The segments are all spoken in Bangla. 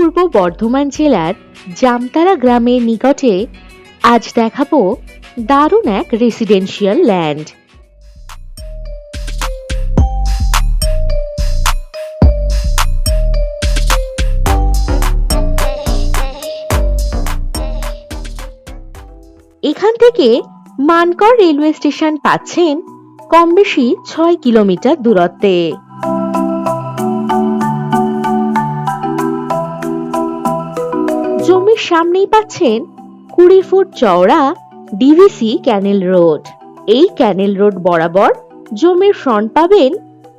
পূর্ব বর্ধমান জেলার জামতারা গ্রামের নিকটে আজ দেখাবো দারুণ এক রেসিডেন্সিয়াল ল্যান্ড। এখান থেকে মানকর রেলওয়ে স্টেশন পাচ্ছেন কম বেশি ৬ কিলোমিটার দূরত্বে। জমির সামনেই পাচ্ছেন ২০ ফুট চওড়া ডিভিসি ক্যানেল রোড। এই ক্যানেল রোড বরাবর জমির ফ্রন্ট পাবেন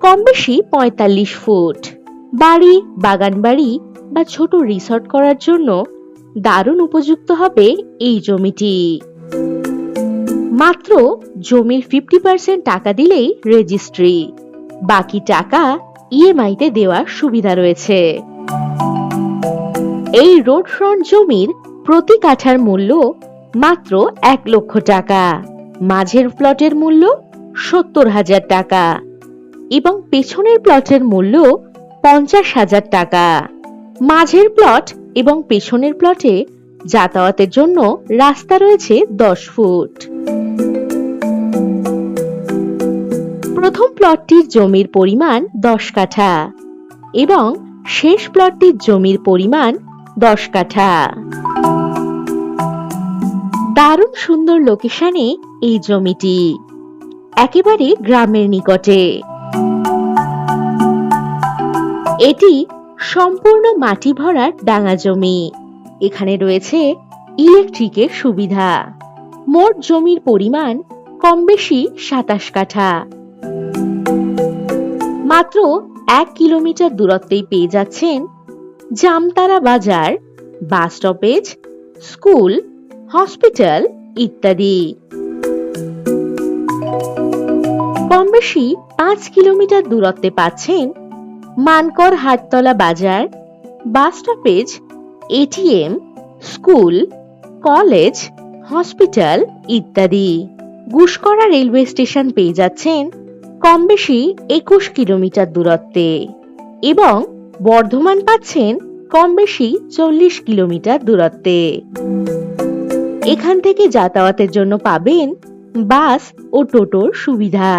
কম বেশি ৪৫ ফুট। বাড়ি, বাগান বাড়ি বা ছোট রিসর্ট করার জন্য দারুণ উপযুক্ত হবে এই জমিটি। মাত্র জমির 50% টাকা দিলেই রেজিস্ট্রি, বাকি টাকা ইএমআই তে দেওয়ার সুবিধা রয়েছে। এই রোড ফ্রন্ট জমির প্রতি কাঠার মূল্য মাত্র ১ লক্ষ টাকা, মাঝের প্লটের মূল্য ৭০,০০০ টাকা এবং পেছনের প্লটের মূল্য ৫০,০০০ টাকা। মাঝের প্লট এবং পেছনের প্লটে যাতায়াতের জন্য রাস্তা রয়েছে ১০ ফুট। প্রথম প্লটটির জমির পরিমাণ ১০ কাঠা এবং শেষ প্লটটির জমির পরিমাণ ১০ কাঠা। দারুণ সুন্দর লোকেশনে এই জমিটি, একেবারে গ্রামের নিকটে। এটি সম্পূর্ণ মাটি ভরার ডাঙা জমি। এখানে রয়েছে ইলেকট্রিকের সুবিধা। মোট জমির পরিমাণ কম বেশি ২৭ কাঠা। মাত্র ১ কিলোমিটার দূরত্বেই পেয়ে যাচ্ছেন জামতারা বাজার, বাস স্টপেজ, স্কুল, হসপিটাল ইত্যাদি। কম বেশি ৫ কিলোমিটার দূরত্বে পাচ্ছেন মানকর হাটতলা বাজার, bus stoppage, ATM, school, college, hospital ইত্যাদি। গুসকরা রেলওয়ে স্টেশন পেয়ে যাচ্ছেন কম বেশি ২১ কিলোমিটার দূরত্বে এবং বর্ধমান পাচ্ছেন কম বেশি ৪০ কিলোমিটার দূরত্বে। এখান থেকে যাতায়াতের জন্য পাবেন বাস ও টোটোর সুবিধা।